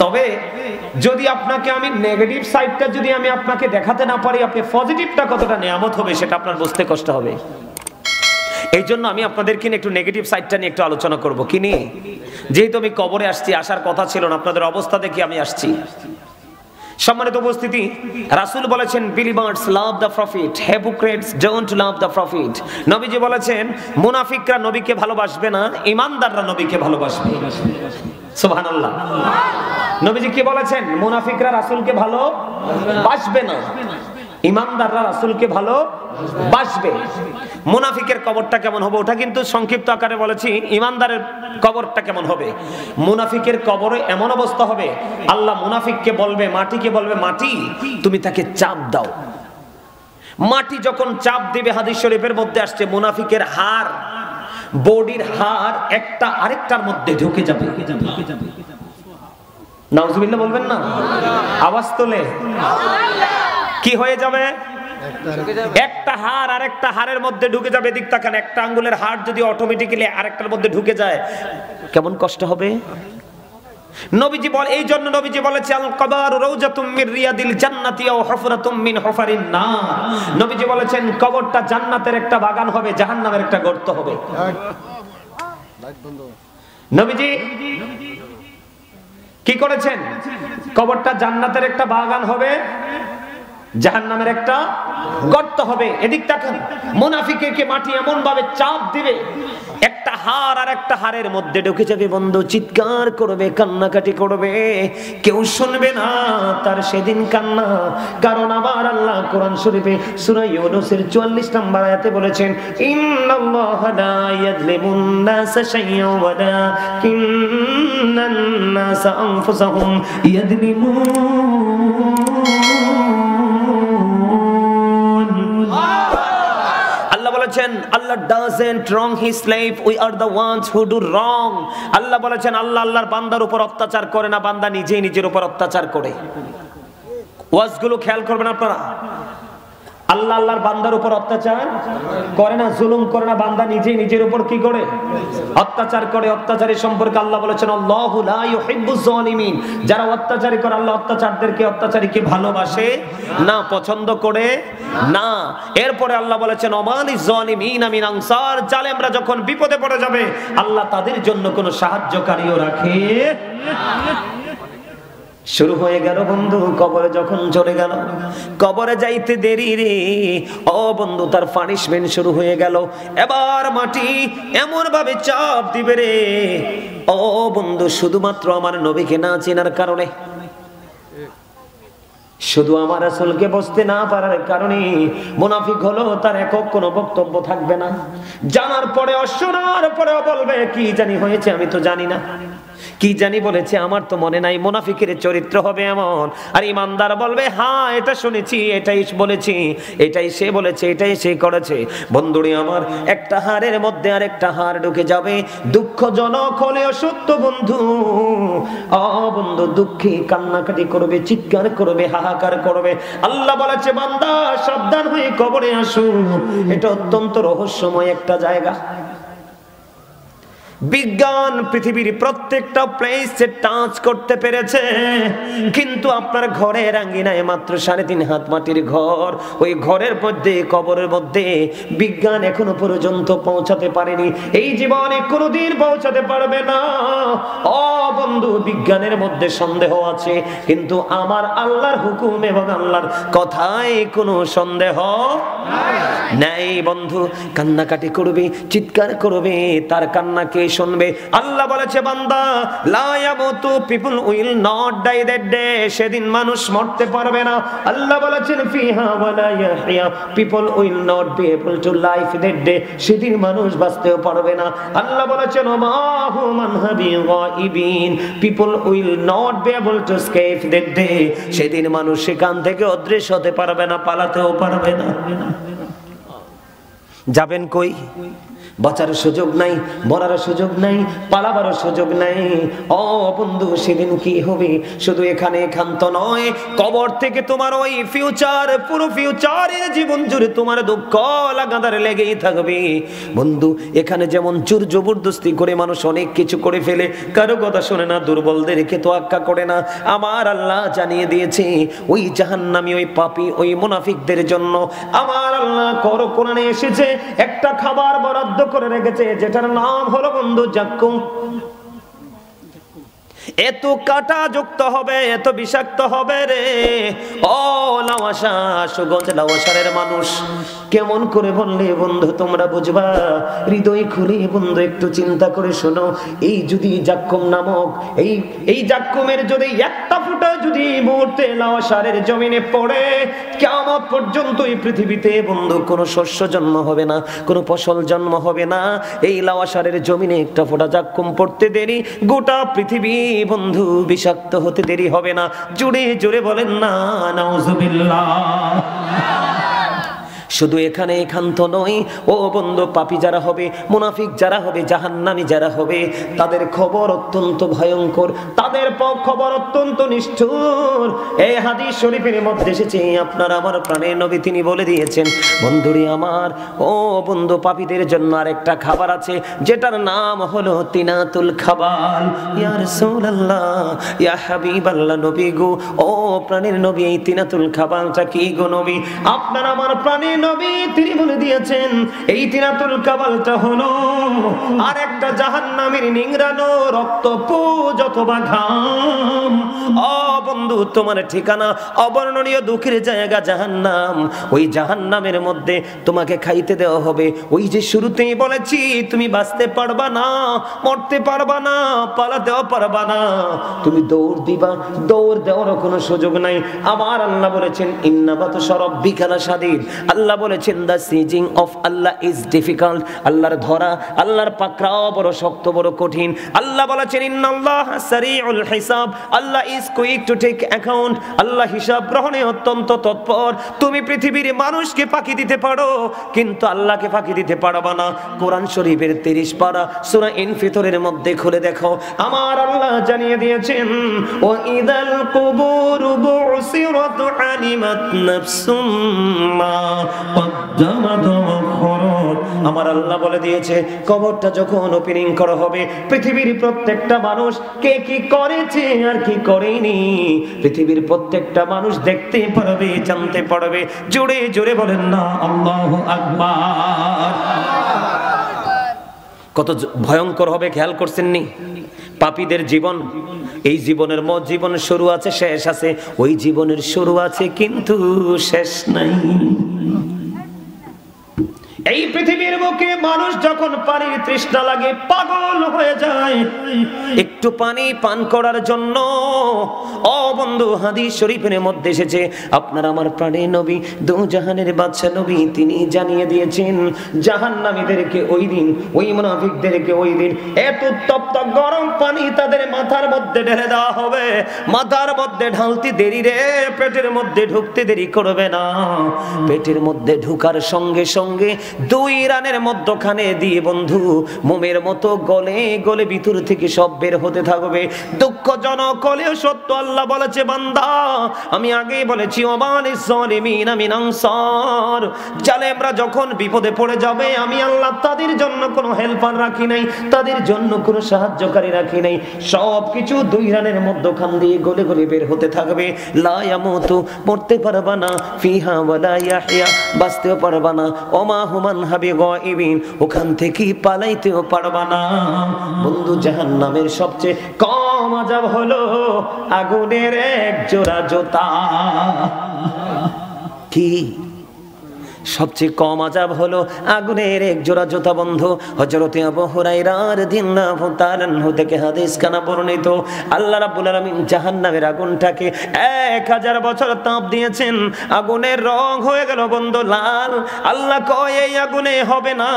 তবে যদি আপনাকে আমি নেগেটিভ সাইডটা যদি আমি আপনাকে দেখাতে না পারি, আপনি পজিটিভটা কতটা নিয়ামত হবে সেটা আপনার বুঝতে কষ্ট হবে। এই জন্য আমি আপনাদেরকে একটু নেগেটিভ সাইডটা নিয়ে একটু আলোচনা করব। কি নিয়ে? যেহেতু আমি কবরে আসছি, আসার কথা ছিল না, আপনাদের অবস্থা দেখে আমি আসছি। সম্মানিত উপস্থিতি, রাসূল বলেছেন believers love the profit, hypocrites don't love the profit. নবীজি বলেছেন মুনাফিকরা নবীকে ভালোবাসবে না, ঈমানদাররা নবীকে ভালোবাসবে। সুবহানাল্লাহ। নবীজি কি বলেছেন? মুনাফিকরা রাসূলকে ভালোবাসবে না, ঈমানদাররা রাসূলকে ভালোবাসবে। মুনাফিকের কবরটা কেমন হবে ওটা কিন্তু সংক্ষিপ্ত আকারে বলেছি। ঈমানদারের কবরটা কেমন হবে? মুনাফিকের কবরে এমন অবস্থা হবে, আল্লাহ মুনাফিককে বলবে, মাটিকে বলবে, মাটি তুমি তাকে চাপ দাও। মাটি যখন চাপ দিবে, হাদিস শরীফের মধ্যে আসছে মুনাফিকের হাড়, বডির হাড় একটা আরেকটার মধ্যে ঢুকে যাবে। নাউজুবিল্লাহ বলবেন না? আওয়াজ তোলে। কি হয়ে যাবে? একটা হাড় আরেকটা হাড়ের মধ্যে ঢুকে যাবে। এদিক তাকান, একটা আঙ্গুলের হাড় যদি অটোমেটিক্যালি আরেকটার মধ্যে ঢুকে যায় কেমন কষ্ট হবে। নবীজি বল, এই জন্য নবীজি বলেছে আল কবরু রাউজাতুম মির রিয়াদিল জান্নাতি আও হুফরাতুম মিন হুফারিন নার। নবীজি বলেছেন কবরটা জান্নাতের একটা বাগান হবে, জাহান্নামের একটা গর্ত হবে। নবীজি কি করেছেন? কবরটা জান্নাতের একটা বাগান হবে, জাহান্নামের একটা গর্ত হবে। এদিক তাকান, মুনাফিককে মাটি এমন ভাবে চাপ দিবে, একটা হাড় আর একটা হাড়ের মধ্যে ঢুকে যাবে। বন্ধু চিৎকার করবে, কান্নাকাটি করবে, কেউ শুনবে না তার সেদিন কান্না। কারণ আবার আল্লাহ কোরআন শরীফে সূরা ইউনূসের 44 নম্বর আয়াতে বলেছেন ইন্নাল্লাহা লা ইয়াযলিমুন নাসা শাইয়্যান ওয়ালাকিন্নান নাসা আনফুসাহুম ইয়াযলিমুন। Allah doesn't wrong his slave, we are the ones who do wrong. আল্লাহ বলেছেন আল্লাহ আল্লাহর বান্দার উপর অত্যাচার করে না, বান্দা নিজেই নিজের উপর অত্যাচার করে। ওয়াজগুলো খেয়াল করবেন আপনারা। আল্লাহ আল্লাহর বান্দার উপর অত্যাচার করে না, জুলুম করে না, বান্দা নিজেই নিজের উপর কি করে? অত্যাচার করে। অত্যাচারী সম্পর্কে আল্লাহ বলেছেন আল্লাহু লা ইউহিব্বুজ জালিমিন। যারা অত্যাচারী করে আল্লাহ অত্যাচারীকে ভালোবাসে না, পছন্দ করে না। এরপরে আল্লাহ বলেছেন ওমালিজ জালিমিনা মিন আনসার। জালেমরা যখন বিপদে পড়ে যাবে আল্লাহ তাদের জন্য কোনো সাহায্যকারীও রাখে না। শুরু হয়ে গেল বন্ধু, কবরে যখন চলে গেল, কবরে যাইতে দেরি রে ও বন্ধু, তার পানিশমেন্ট শুরু হয়ে গেল। এবার মাটি এমন ভাবে চাপ দিবে রে ও বন্ধু, শুধুমাত্র আমার নবীকে না চেনার কারণে, শুধু আমার রাসূলকে বসতে না পারার কারণে মুনাফিক হলো, তার একক কোনো বক্তব্য থাকবে না। জানার পরে অশোনার পরেও বলবে কি জানি হয়েছে, আমি তো জানি না, কি জানি বলেছে আমার তো মনে নাই। মুনাফিকের চরিত্র হবে এমন। আর ঈমানদার বলবে হ্যাঁ এটা শুনেছি, এটাই বলেছি, এটাই সে বলেছে, এটাই সে করেছে। বন্ধুরে আমার, একটা হাড়ের মধ্যে আর একটা হাড় ঢুকে যাবে। দুঃখজনক হলেও সত্য বন্ধু। বন্ধু দুঃখে কান্নাকাটি করবে, চিৎকার করবে, হাহাকার করবে। আল্লাহ বলেছে বান্দা সাবধান হয়ে কবরে আসো। এটা অত্যন্ত রহস্যময় একটা জায়গা। বিজ্ঞান পৃথিবীর প্রত্যেকটা প্লেসে টাচ করতে পেরেছে, কিন্তু আপনার ঘরের আঙ্গিনায় মাত্র 3.5 হাত মাটির ঘর, ওই ঘরের মধ্যে, কবরের মধ্যে বিজ্ঞান এখনো পর্যন্ত পৌঁছাতে পারেনি, এই জীবনে কোনোদিন পৌঁছাতে পারবে না। ও বন্ধু, বিজ্ঞানের মধ্যে সন্দেহ আছে, কিন্তু আমার আল্লাহর হুকুম এবং আল্লাহর কথায় কোনো সন্দেহ নাই। বন্ধু কান্নাকাটি করবে, চিৎকার করবে, তার কান্নাকে শুনবে। আল্লাহ বলেছে, বান্দা লা ইয়ামুতু, people will not die that day, সেদিন মানুষ মরতে পারবে না। আল্লাহ বলেছেন ফিহা ওয়ালা ইয়াহইয়া, people will not be able to life that day, সেদিন মানুষ বাঁচতেও পারবে না। আল্লাহ বলেছেন মাহু মানহাবি গায়িবিন, people will not be able to escape that day, সেদিন মানুষ সেখান থেকে অদৃশ্য হতে পারবে না, পালাতেও পারবে না। যাবেন কই? বাঁচার সুযোগ নাই, মরার সুযোগ নাই, পালাবার সুযোগ নাই। ও বন্ধু, সেদিন কি হবে? শুধু এখানে ক্ষান্ত নয়, কবর থেকে তোমার ওই ফিউচার, পুরো ফিউচারের জীবন জুড়ে তোমার দুঃখ লাগাতার লেগেই থাকবে। বন্ধু, এখানে যেমন জোর জবরদস্তি করে মানুষ অনেক কিছু করে ফেলে, কারো কথা শোনে না, দুর্বলদেরকে তোয়াক্কা করে না, আমার আল্লাহ জানিয়ে দিয়েছে ওই জাহান্নামী, ওই পাপী, ওই মুনাফিকদের জন্য আমার আল্লাহ কোরআনে এসেছে একটা খাবার বরাদ্দ করে রেখেছে, যেটার নাম হলো বন্ধু জাক্কুম। এত কাটা যুক্ত হবে, এত বিষাক্ত হবে রে। ও লাওয়াসা, সুগঞ্জ লাওয়াসারের মানুষ কেমন করে বললে বন্ধু তোমরা বুঝবা? হৃদয় খুলে বন্ধু একটু চিন্তা করে শোনো। এই যদি জাক্কুম নামক এই জাক্কুমের যদি একটা ফুটা যদি মুহূর্তে লাওয়াসারের জমিনে পড়ে, কিয়ামত পর্যন্ত এই পৃথিবীতে বন্ধু কোনো শস্য জন্ম হবে না, কোনো ফসল জন্ম হবে না। এই লাওয়াসারের জমিনে একটা ফোঁটা জাক্কুম পড়তে দেরি, গোটা পৃথিবী বন্ধু বিষাক্ত হতে দেরি হবে না। জোরে জোরে বলেন না নাউজুবিল্লাহ। শুধু এখানে ক্ষান্ত নয়, ও বন্ধু, পাপী যারা হবে, মুনাফিক যারা হবে, জাহান্নামী যারা হবে, তাদের খবর অত্যন্ত ভয়ঙ্কর, তাদের খবর অত্যন্ত নিষ্ঠুর। এই হাদিস শরীফের মধ্যে এসেছে, আপনার আমার প্রাণের নবী তিনি বলে দিয়েছেন, বন্ধুরে আমার, ও বন্ধু, পাপীদের জন্য আরেকটা খাবার আছে, যেটার নাম হলো তিনাতুল খাবাল। ইয়া রাসূলুল্লাহ, ইয়া হাবিবাল্লাহ, নবী গো, ও প্রাণের নবী, এই তিনাতুল খাবালটা কি গো নবী? আপনার আমার প্রাণের নবী তিনি বলে দিয়েছেন, এই তিনাতুল কাবালটা হলো আরেকটা জাহান্নামীর নিংড়ানো রক্তপুঞ্জ অথবা ঘাম। ও বন্ধু, তোমার ঠিকানা অবর্ণনীয় দুঃখের জায়গা জাহান্নাম। ওই জাহান্নামের মধ্যে তোমাকে খাইতে দেওয়া হবে। ওই যে শুরুতেই বলেছি, তুমি বাঁচতে পারবা না, মরতে পারবা না, পালাতেও পারবা না, তুমি দৌড় দিবা, দৌড় দেওয়ার কোনো সুযোগ নাই। আমার আল্লাহ বলেছেন ইন্না বাতশা রাব্বিকা লাশাদীদ, আল্লাহ বলেছেন the seizing of Allah is difficult, আল্লাহর ধরা, আল্লাহর পাকড়াও বড় শক্ত, বড় কঠিন। আল্লাহ বলেছেন ইন্নাল্লাহ সারিউল হিসাব, Allah is quick to take account, Allah হিসাব গ্রহণে অত্যন্ত তৎপর। তুমি পৃথিবীর মানুষকে ফাঁকি দিতে পারো, কিন্তু আল্লাহকে ফাঁকি দিতে পারবা না। কোরআন শরীফের 30 পারা সূরা ইনফিতরের মধ্যে খুলে দেখো, আমার আল্লাহ জানিয়ে দিয়েছেন ও ইদাল কুবুরু বুসিরাত আলিমাত নাফসুম মা কদ্দামাত ওয়া আখরাত। আমার আল্লাহ বলে দিয়েছে, কবরটা যখন ওপেনিং করা হবে, পৃথিবীর প্রত্যেকটা মানুষ কে কি করেছে আর কি করেনি, পৃথিবীর প্রত্যেকটা মানুষ দেখতে পারবে, জানতে পারবে। জোরে জোরে বলেন না আল্লাহু আকবার। কত ভয়ঙ্কর হবে খেয়াল করছেন নি? পাপীদের জীবন, এই জীবনের জীবনের শুরু আছে, শেষ আছে। ওই জীবনের শুরু আছে কিন্তু শেষ নাই। এই পৃথিবীর বুকে মানুষ যখন পানির তৃষ্ণা লাগে পাগল হয়ে যায় একটু পানি পান করার জন্য। ও বন্ধু, হাদিস শরীফের মধ্যে এসেছে, আপনার আমার প্রাণের নবী, দু জাহানের বাদশা নবী, তিনি জানিয়ে দিয়েছেন জাহান্নামীদেরকে ওই দিন, ওই মুনাফিকদেরকে ওই দিন এত তপ্ত গরম পানি তাদের মাথার মধ্যে ঢেলে দেওয়া হবে। মাথার মধ্যে ঢালতে দেরি রে, পেটের মধ্যে ঢুকতে দেরি করবে না। পেটের মধ্যে ঢুকার সঙ্গে সঙ্গে 2 রানের মধ্যখানে দিয়ে বন্ধু মোমের মতো গলে গলে ভিতর থেকে সব বের হতে থাকবে। দুঃখজনক হলেও সত্য, আল্লাহ বলেছেন বলছে বান্দা আমি আগেই বলেছি ওয়ামালিজ জালিমিন মিন আনসার, জালেমরা যখন বিপদে পড়ে যাবে আমি আল্লাহ তাদের জন্য কোনো হেল্পার রাখি নাই, তাদের জন্য কোনো সাহায্যকারী রাখি নাই। সবকিছু দুই রানের মধ্যখান দিয়ে গলে গলে বের হতে থাকবে। লা ইয়ামুতু, মরতে পারবা না, ফিহা ওয়ালা ইয়াহইয়া, বাঁচতেও পারবা না, ওমা হুমান হাবি গায়বিন, ওখান থেকে পালাইতেও পারবা না। বন্ধু জাহান্নামের সবচেয়ে কম আযাব হলো আগুনের এক জোড়া জুতা। কি সবচেয়ে কম আযাব হলো আগুনের এক জোড়া জুতা। বন্ধু হযরতে আবু হুরায়রা রাদিয়াল্লাহু তাআলা আনহু থেকে হাদিস কানা বর্ণিত, আল্লাহ রাব্বুল আলামিন জাহান্নামের আগুনটাকে 1000 বছর তাপ দিয়েছেন, আগুনের রং হয়ে গেল বন্ধু লাল। আল্লাহ কয় এই আগুনে হবে না,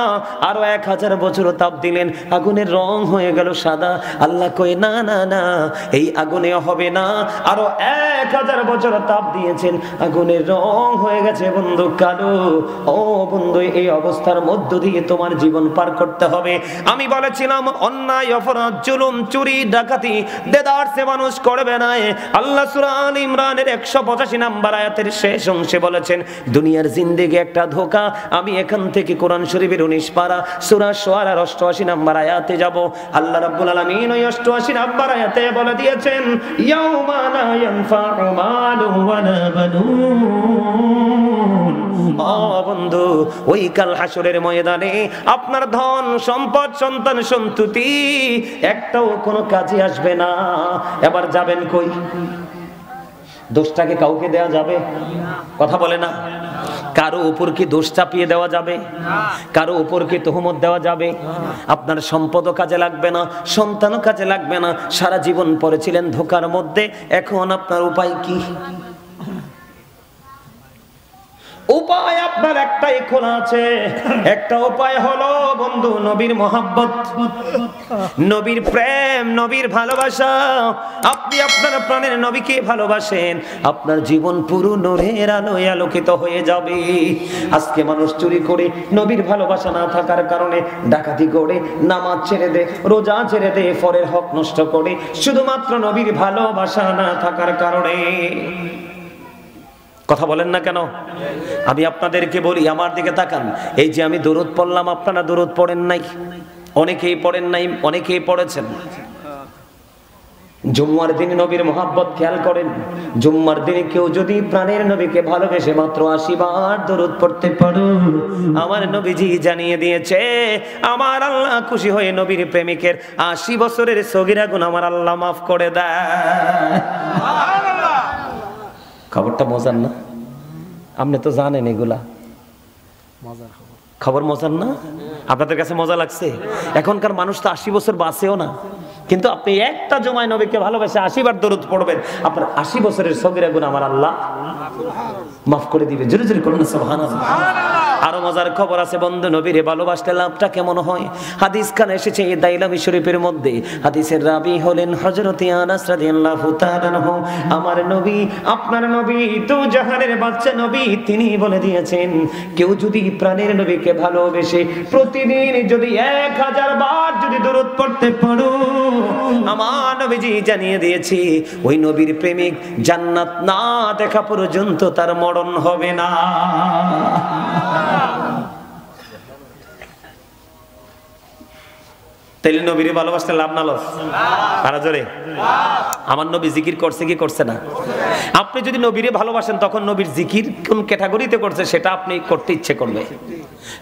আরো 1000 বছর তাপ দিলেন, আগুনের রং হয়ে গেল সাদা। আল্লাহ কয় না না না, এই আগুনে হবে না, আরো 1000 বছর তাপ দিয়েছেন, আগুনের রং হয়ে গেছে বন্ধু কালো। ও বন্ধু, এই অবস্থার মধ্য দিয়ে তোমার জীবন পার করতে হবে। আমি বলেছিলাম অন্যায়, অপরাধ, জুলুম, চুরি, ডাকাতি দেদারসে মানুষ করবে না। আল্লাহ সূরা আলে ইমরানের 185 নম্বর আয়াতের শেষ অংশে বলেছেন দুনিয়ার জিন্দেগি একটা ধোঁকা। আমি এখান থেকে কোরআন শরীফের 19 পারা সূরা শুআরার 88 নম্বর আয়াতে যাব। আল্লাহ রাব্বুল আলামিন ওই 88 নম্বর আয়াতে বলে দিয়েছেন ইয়াউমা লা ইয়ানফাউ মালুন ওয়ালা বানুন। বন্ধু, ওই কাল হাসরের ময়দানে আপনার ধন সম্পদ সন্তান সন্ততি একটাও কোনো কাজে আসবে না। এবার যাবেন কই? দোষটাকে কাউকে দেওয়া যাবে? কথা বলে না। কারো উপর কি দোষ চাপিয়ে দেওয়া যাবে? কারো উপর কি তুহমত দেওয়া যাবে? আপনার সম্পদও কাজে লাগবে না, সন্তানও কাজে লাগবে না, সারা জীবন পড়েছিলেন ধোকার মধ্যে। এখন আপনার উপায় কি? উপায় আপনার একটাই খোলা আছে। একটা উপায় হলো বন্ধু নবীর মহব্বত, নবীর প্রেম, নবীর ভালোবাসা। আপনি আপনার প্রাণের নবীকে ভালোবাসেন, আপনার জীবন পুরো নূরের আলোয় আলোকিত হয়ে যাবে। আজকে মানুষ চুরি করে, নবীর ভালোবাসা না থাকার কারণে ডাকাতি করে, নামাজ ছেড়ে দে, রোজা ছেড়ে দে, পরের হক নষ্ট করে, শুধুমাত্র নবীর ভালোবাসা না থাকার কারণে। কথা বলেন না কেন? আমি আপনাদেরকে বলি, আমার দিকে তাকান। এই যে আমি দরুদ পড়লাম, আপনারা দরুদ পড়েন নাই, অনেকেই পড়েন নাই, অনেকেই পড়েছেন। জুম্মার দিনে নবীর মহব্বত খেয়াল করেন। জুম্মার দিনে কেউ যদি প্রাণের নবীকে ভালোবেসে মাত্র 80 বার দরুদ পড়তে পারো, আমার নবীজি জানিয়ে দিয়েছে আমার আল্লাহ খুশি হয়ে নবীর প্রেমিকের 80 বছরের সগীরা গুনাহ আমার আল্লাহ মাফ করে দেয়। খবরটা মজার না? আপনি তো জানেন এগুলা খবর মজার না? আপনাদের কাছে মজা লাগছে? এখনকার মানুষ তো 80 বছর বাঁচেও না, কিন্তু আপনি একটা জুমায় নবীকে ভালোবেসে 80 বার দরুদ পড়বেন, আপনার 80 বছরের সগীরা গুনাহ আমার আল্লাহ মাফ করে দিবে। জোরে জোরে করুন সুবহানাল্লাহ। আরো মজার খবর আছে বন্ধু, নবীরে ভালোবাসলে লাভটা কেমন হয়? হাদিস খান এসেছে এই দাইলামি শরীফের মধ্যে। হাদিসের রাবি হলেন হযরত আনাস রাদিয়াল্লাহু তাআলা আনহু। আমার নবী, আপনার নবী, দু জাহানের বাদশা নবী, তিনি বলে দিয়েছেন কেউ যদি প্রাণের নবীকে ভালোবেসে প্রতিদিন যদি 1000 বার যদি দরুদ পড়তে পারো, আমার নবীজি জানিয়ে দিয়েছি ওই নবীর প্রেমিক জান্নাত না দেখা পর্যন্ত তার মরণ হবে না। তাইলে নবীরে ভালোবাসতে লাভ না লস? আরা জোরে। আমার নবী জিকির করছে কি করছে না? আপনি যদি নবীরে ভালোবাসেন তখন নবীর জিকির কোন ক্যাটাগরিতে করছে সেটা আপনি করতে ইচ্ছে করবে,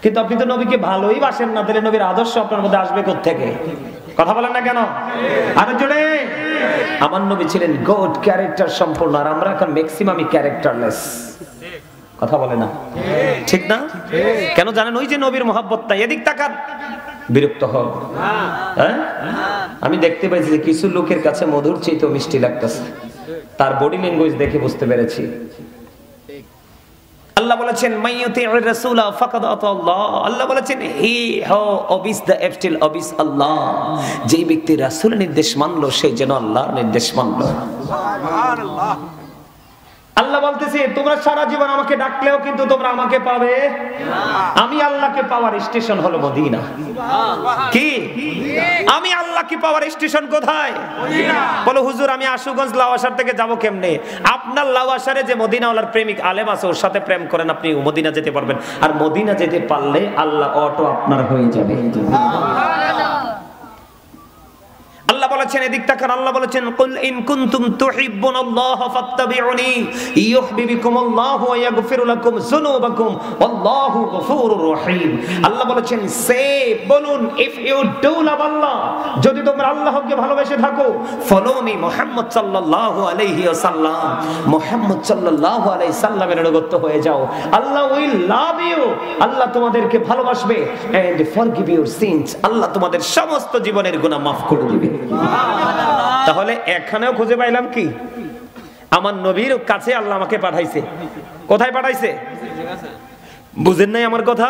কিন্তু আপনি তো নবীকে ভালোই বাসেন না, তাহলে নবীর আদর্শ আপনার মধ্যে আসবে কোত্থেকে? কথা বলেন না কেন? আরো জোরে। আমার নবী ছিলেন গুড ক্যারেক্টার সম্পূর্ণ, আর আমরা এখন ম্যাক্সিমামই ক্যারেক্টারলেস। কথা বলে না? ঠিক না? কেন জানেন? ওই যে নবীর মহব্বতটা। এদিক তাকান, বিরক্ত হন। হ্যাঁ, আমি দেখতে পাইছি যে কিছু লোকের কাছে মধুর চেয়ে তো মিষ্টি লাগতেছে, তার বডি ল্যাঙ্গুয়েজ দেখে বুঝতে পেরেছি। আল্লাহ বলেছেন মাইয়ুতিউর রাসূলা ফাকাদ আতাল্লাহ। আল্লাহ বলেছেন হি হু ওবিস দ্য এফটিল ওবিস আল্লাহ। যেই ব্যক্তি রাসূলের নির্দেশ মানলো সে যেন আল্লাহর নির্দেশ মানলো। সুবহানাল্লাহ। আল্লাহ বলতেছে তোমরা সারা জীবন আমাকে ডাকলেও কিন্তু তোমরা আমাকে পাবে না। আমি আল্লাহকে পাওয়ার স্টেশন হলো মদিনা। কি আমি আল্লাহকে পাওয়ার স্টেশন কোথায়? মদিনা। বলো হুজুর আমি আশুগঞ্জ লাওয়াসার থেকে যাব কেমনে? আপনার লাওয়াসারে যে মদিনাওয়ালার প্রেমিক আলেম আছে ওর সাথে প্রেম করেন, আপনি মদিনা যেতে পারবেন। আর মদিনা যেতে পারলে আল্লাহ অটো আপনার হয়ে যাবে। আল্লাহ বলেছেন এদিক তাকান, আল্লাহ বলেছেন কুল ইন কুনতুম তুহিব্বুনাল্লাহ ফাত্তাবিউনি ইউহিব্বুকুমুল্লাহু ওয়া ইয়াগফির লাকুম যুনুবাকুম ওয়াল্লাহু গফুরুর রহিম। আল্লাহ বলেছেন সে বলুন ইফ ইউ ডু লাভ আল্লাহ, যদি তোমরা আল্লাহকে ভালোবেসে থাকো, ফলো মি মুহাম্মদ সাল্লাল্লাহু আলাইহি ওয়াসাল্লাম, মুহাম্মদ সাল্লাল্লাহু আলাইহি সাল্লামের অনুগত হয়ে যাও, আল্লাহ উইল লাভ ইউ, আল্লাহ তোমাদেরকে ভালোবাসবে, এন্ড ফরগিভ ইউর সিনস, আল্লাহ তোমাদের সমস্ত জীবনের গুনাহ maaf করে দিবে। তাহলে এখানেও খুঁজে পাইলাম কি আমার নবীর কাছে আল্লাহ আমাকে পাঠাইছে। কোথায় পাঠাইছে বুঝেন নাই আমার কথা?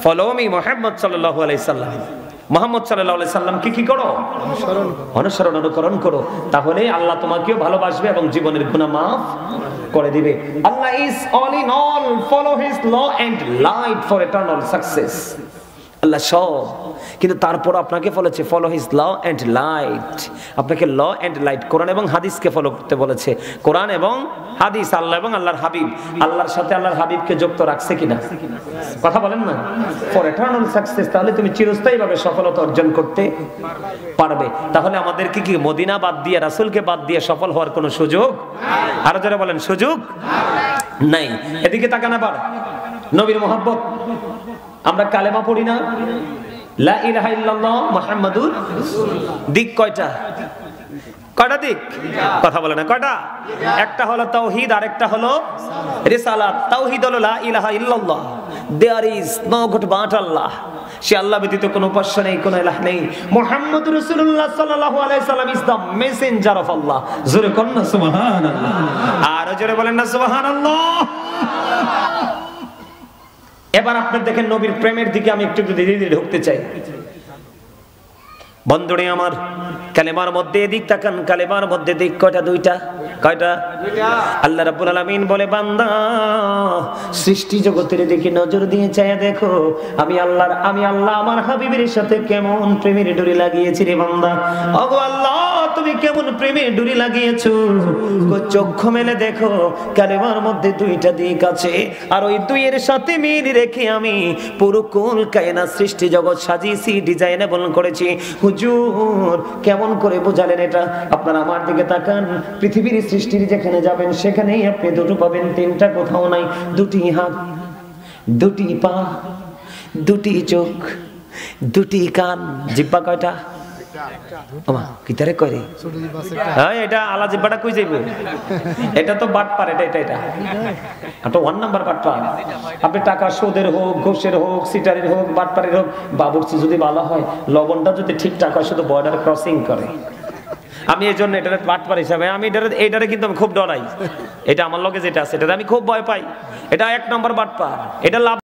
ফলো মি মুহাম্মদ সাল্লাল্লাহু আলাইহি সাল্লাম, মুহাম্মদ সাল্লাল্লাহু আলাইহি সাল্লাম কি করো? অনুসরণ অনুকরণ করো, তাহলে আল্লাহ তোমাকেও ভালোবাসবে এবং জীবনের গুনাহ maaf করে দিবে। Allah is all in all, follow his law and light for eternal success. Allah সব, কিন্তু তারপর আপনাকে বলেছে follow his law and light, আপনাকে ল এন্ড লাইট কোরআন এবং হাদিসকে ফলো করতে বলেছে। কোরআন এবং হাদিস, আল্লাহ এবং আল্লাহর হাবিব, আল্লাহর সাথে আল্লাহর হাবিবকে যুক্ত রাখছে কিনা? কথা বলেন না। ফর ইটারনাল সাকসেস, তাহলে তুমি চিরস্থায়ীভাবে সফলতা অর্জন করতে পারবে। তাহলে আমাদেরকে কি মদিনা বাদ দিয়ে, রাসূলকে বাদ দিয়ে সফল হওয়ার কোনো সুযোগ? আরো যারা বলেন সুযোগ নাই। এদিকে তাকান আবার, নবীর মহব্বত। আমরা কালেমা পড়ি না, লা ইলাহা ইল্লাল্লাহ মুহাম্মাদুর রাসূলুল্লাহ। দিক কয়টা? কয়টা দিক? কথা বলে না কয়টা? একটা হলো তাওহীদ, আর একটা হলো রিসালাত। তাওহীদ হলো লা ইলাহা ইল্লাল্লাহ, there is no god but Allah, সে আল্লাহ ব্যতীত কোনো উপাস্য নেই, কোনো ইলাহ নেই। মুহাম্মাদুর রাসূলুল্লাহ সাল্লাল্লাহু আলাইহি সাল্লাম ইজ দা মেসেঞ্জার অফ আল্লাহ। জোরে কোন না সুবহানাল্লাহ, আর জোরে বলেন না সুবহানাল্লাহ। এবার আপনার দেখেন নবীর প্রেমের দিকে আমি একটু ধীরে ধীরে ঢুকতে চাই। বন্ধুরে আমার, কালেমার মধ্যে এদিক তাকান, কালেমার মধ্যে দিক কয়টা? দুইটা। কয়টা? আল্লাহ রাব্বুল আলামিন বলে বান্দা সৃষ্টি জগতের দিকে নজর দিয়ে চায় দেখো আমি আল্লাহ আমার হাবিবের সাথে কেমন প্রেমের ডুরি লাগিয়েছি রে বান্দা। ওগো আল্লাহ তুমি কেমন প্রেমের ডুরি লাগিয়েছো, চক্ষু মেলে দেখো কালেমার মধ্যে দুইটা দিক আছে, আর ওই দুইয়ের সাথে মিল রেখে আমি পুরো কুল কায়নাত সৃষ্টি জগৎ সাজিয়েছি, ডিজাইনেবল করেছি। হুজুর কেমন করে বোঝালেন এটা? আপনারা আমার দিকে তাকান, পৃথিবীর সৃষ্টির যেখানে যাবেন সেখানেই আপনি দুটো পাবেন, তিনটা কোথাও নাই। দুটি হাত, দুটি পা, দুটি চোখ, দুটি কান, জিহ্বা কয়টা? এটা আলা জিহ্বাটা কই যাইব? এটা তো বাটপার, এটা ওয়ান নাম্বার বাটপার। আপনি টাকা সুদের হোক, ঘুষের হোক, সিটারের হোক, বাটপারের হোক, বাবুর্চি যদি ভালো হয়, লবণটা যদি ঠিকঠাক হয়, শুধু বর্ডার ক্রসিং করে। আমি এই জন্য এটার বাটপার হিসাবে আমি এটারে কিন্তু আমি খুব ডরাই। এটা আমার লগে যেটা আছে এটা আমি খুব ভয় পাই। এটা এক নম্বর বাটপার, এটা লাভ